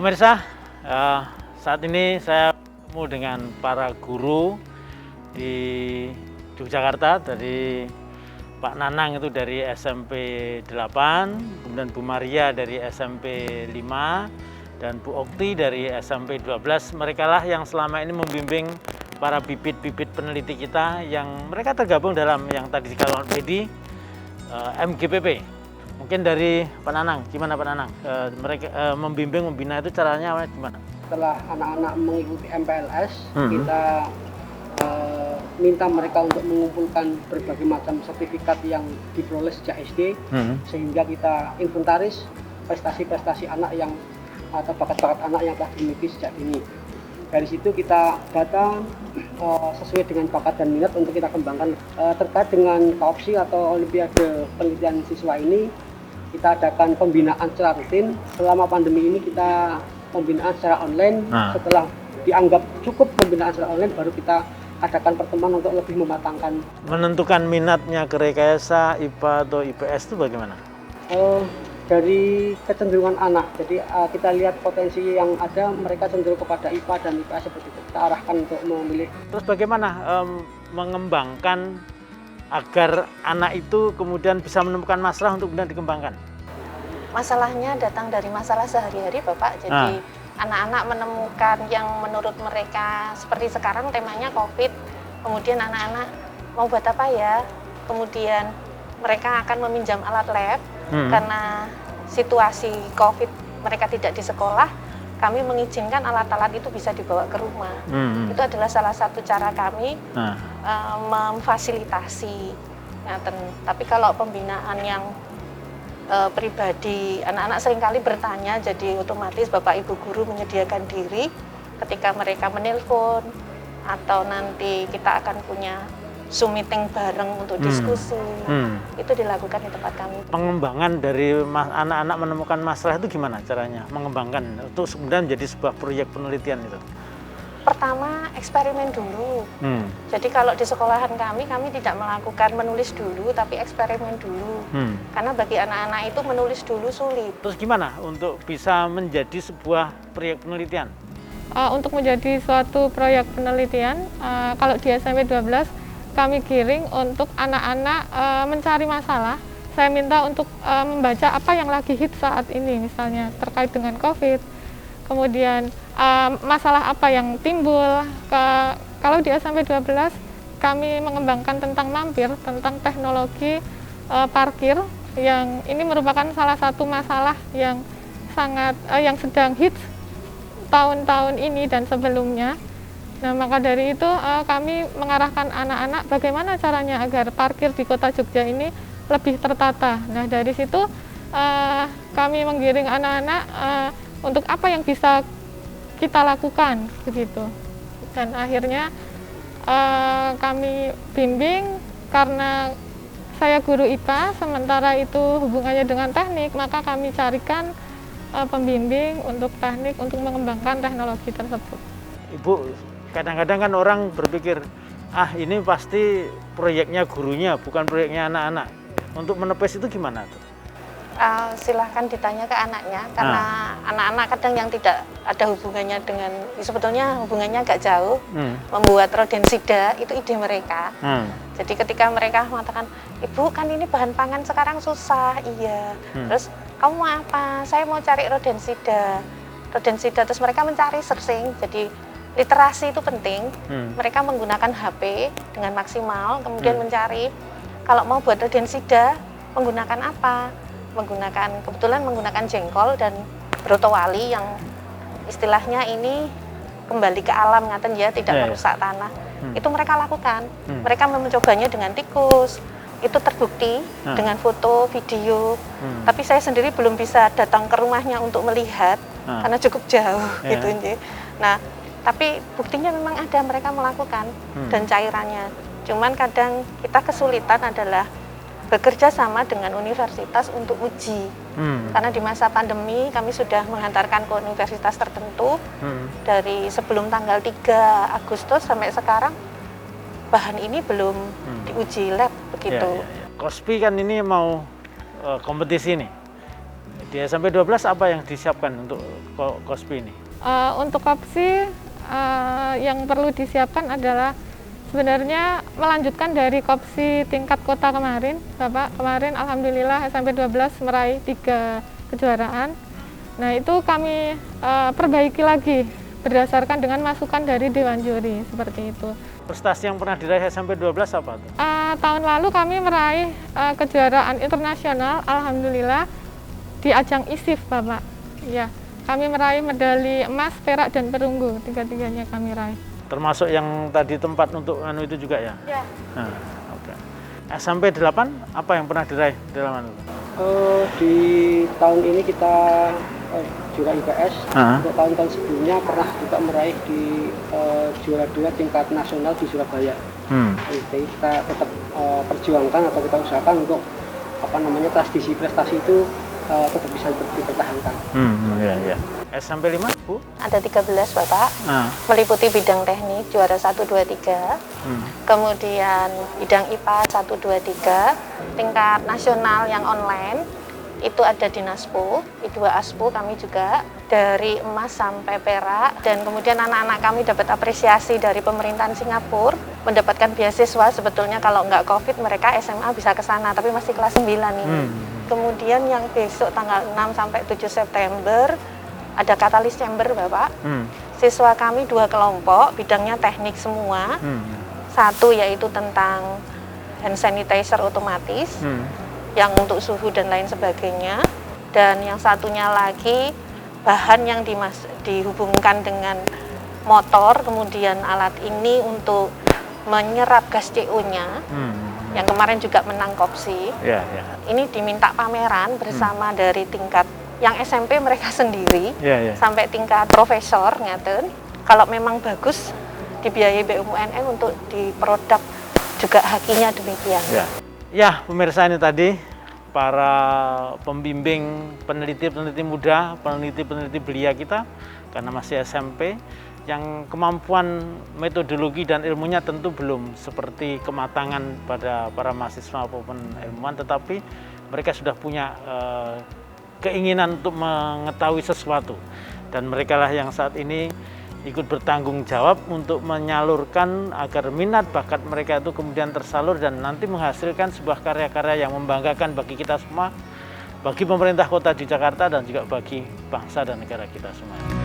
Pemirsa, saat ini saya bertemu dengan para guru di Yogyakarta, dari Pak Nanang itu dari SMP 8, kemudian Bu Maria dari SMP 5, dan Bu Okti dari SMP 12. Mereka lah yang selama ini membimbing para bibit-bibit peneliti kita yang mereka tergabung dalam yang tadi dikatakan Pedi, MGPP. Mungkin dari Pak Nanang, gimana Pak Nanang? Mereka membimbing, membina itu caranya gimana? Setelah anak-anak mengikuti MPLS, kita minta mereka untuk mengumpulkan berbagai macam sertifikat yang diperoleh sejak SD, sehingga kita inventaris prestasi-prestasi anak yang atau bakat-bakat anak yang telah dimiliki sejak dini. Dari situ kita data sesuai dengan bakat dan minat untuk kita kembangkan. Terkait dengan KOPSI atau Olimpiade Penelitian Siswa ini, kita adakan pembinaan secara rutin. Selama pandemi ini kita pembinaan secara online. Setelah dianggap cukup pembinaan secara online, baru kita adakan pertemuan untuk lebih mematangkan. Menentukan minatnya ke rekayasa, IPA atau IPS itu bagaimana? Dari kecenderungan anak. Jadi kita lihat potensi yang ada, mereka cenderung kepada IPA dan IPS seperti itu. Kita arahkan untuk memilih. Terus bagaimana mengembangkan agar anak itu kemudian bisa menemukan masalah untuk kemudian dikembangkan? Masalahnya datang dari masalah sehari-hari, Bapak. Jadi anak-anak menemukan yang menurut mereka, seperti sekarang temanya COVID, kemudian anak-anak mau buat apa ya, kemudian mereka akan meminjam alat lab, karena situasi COVID mereka tidak di sekolah, kami mengizinkan alat-alat itu bisa dibawa ke rumah. Itu adalah salah satu cara kami memfasilitasi. Tapi kalau pembinaan yang pribadi, anak-anak seringkali bertanya, jadi otomatis Bapak Ibu guru menyediakan diri ketika mereka menelpon atau nanti kita akan punya Zoom meeting bareng untuk diskusi. Itu dilakukan di tempat kami. Pengembangan dari anak-anak menemukan masalah itu gimana caranya? Mengembangkan itu kemudian menjadi sebuah proyek penelitian itu? Pertama, eksperimen dulu. Jadi kalau di sekolahan kami tidak melakukan menulis dulu, tapi eksperimen dulu. Karena bagi anak-anak itu menulis dulu sulit. Terus gimana untuk bisa menjadi sebuah proyek penelitian? Untuk menjadi suatu proyek penelitian, kalau di SMP 12, kami giring untuk anak-anak mencari masalah. Saya minta untuk membaca apa yang lagi hit saat ini, misalnya terkait dengan COVID. Kemudian masalah apa yang timbul. Kalau di SMP 12 kami mengembangkan tentang mampir, tentang teknologi parkir, yang ini merupakan salah satu masalah yang yang sedang hits tahun-tahun ini dan sebelumnya. Nah, maka dari itu kami mengarahkan anak-anak bagaimana caranya agar parkir di Kota Jogja ini lebih tertata. Nah, dari situ kami menggiring anak-anak untuk apa yang bisa kita lakukan begitu. Dan akhirnya kami bimbing, karena saya guru IPA, sementara itu hubungannya dengan teknik, maka kami carikan pembimbing untuk teknik untuk mengembangkan teknologi tersebut. Ibu, kadang-kadang kan orang berpikir, ini pasti proyeknya gurunya, bukan proyeknya anak-anak. Untuk menepis itu gimana tuh? Silahkan ditanya ke anaknya, karena anak-anak kadang yang tidak ada hubungannya dengan, sebetulnya hubungannya agak jauh, membuat rodensida itu ide mereka. Jadi ketika mereka mengatakan, Ibu kan ini bahan pangan sekarang susah, iya. Terus kamu mau apa? Saya mau cari rodensida. Terus mereka mencari searching, jadi literasi itu penting. Mereka menggunakan HP dengan maksimal, kemudian mencari kalau mau buat rodensida menggunakan apa? Kebetulan menggunakan jengkol dan brotowali yang istilahnya ini kembali ke alam, ngaten ya, tidak merusak tanah. Itu mereka lakukan. Mereka mencobanya dengan tikus. Itu terbukti dengan foto, video. Tapi saya sendiri belum bisa datang ke rumahnya untuk melihat karena cukup jauh gitu. Nah, tapi buktinya memang ada, mereka melakukan dan cairannya. Cuman kadang kita kesulitan adalah bekerja sama dengan universitas untuk uji. Karena di masa pandemi kami sudah menghantarkan ke universitas tertentu dari sebelum tanggal 3 Agustus sampai sekarang bahan ini belum diuji lab begitu. KOSPI kan ini mau kompetisi nih. Di SMP 12 apa yang disiapkan untuk KOSPI ini? Untuk KOPSI yang perlu disiapkan adalah sebenarnya melanjutkan dari KOPSI tingkat kota kemarin, Bapak. Kemarin alhamdulillah SMP 12 meraih 3 kejuaraan. Nah, itu kami perbaiki lagi berdasarkan dengan masukan dari Dewan Juri, seperti itu. Prestasi yang pernah diraih SMP 12 apa tuh? Tahun lalu kami meraih kejuaraan internasional, alhamdulillah, di ajang ISIF, Bapak. Ya, kami meraih medali emas, perak, dan perunggu, tiga-tiganya kami raih. Termasuk yang tadi tempat untuk anu itu juga ya? Ya. Nah, oke. SMP 8 apa yang pernah diraih dalam anu? Di tahun ini kita juara IPS. Untuk tahun-tahun sebelumnya pernah juga meraih di juara 2 tingkat nasional di Surabaya. Jadi kita tetap perjuangkan atau kita usahakan untuk tradisi prestasi itu tetap bisa dipertahankan. Ya. SMP 5, Bu? Ada 13, Bapak. Meliputi bidang teknik juara 1, 2, 3. Kemudian bidang IPA 1, 2, 3. Tingkat nasional yang online itu ada di NASPO, I2 ASPO kami juga, dari emas sampai perak. Dan kemudian anak-anak kami dapat apresiasi dari pemerintahan Singapura, mendapatkan beasiswa. Sebetulnya kalau nggak COVID mereka SMA bisa ke sana, tapi masih kelas 9 ini. Kemudian yang besok tanggal 6 sampai 7 September ada Katalis Chamber, Bapak. Siswa kami 2 kelompok, bidangnya teknik semua. Satu yaitu tentang hand sanitizer otomatis, yang untuk suhu dan lain sebagainya. Dan yang satunya lagi bahan yang dihubungkan dengan motor, kemudian alat ini untuk menyerap gas CO-nya. Yang kemarin juga menang KOPSI. Ini diminta pameran bersama dari tingkat yang SMP mereka sendiri sampai tingkat profesor ngaten. Kalau memang bagus dibiayai BUMN untuk diproduk juga hakinya demikian. Ya, pemirsa, ini tadi para pembimbing peneliti-peneliti muda, peneliti-peneliti belia kita karena masih SMP, yang kemampuan metodologi dan ilmunya tentu belum seperti kematangan pada para mahasiswa maupun ilmuwan, tetapi mereka sudah punya keinginan untuk mengetahui sesuatu, dan mereka lah yang saat ini ikut bertanggung jawab untuk menyalurkan agar minat bakat mereka itu kemudian tersalur dan nanti menghasilkan sebuah karya-karya yang membanggakan bagi kita semua, bagi pemerintah kota di Jakarta dan juga bagi bangsa dan negara kita semua.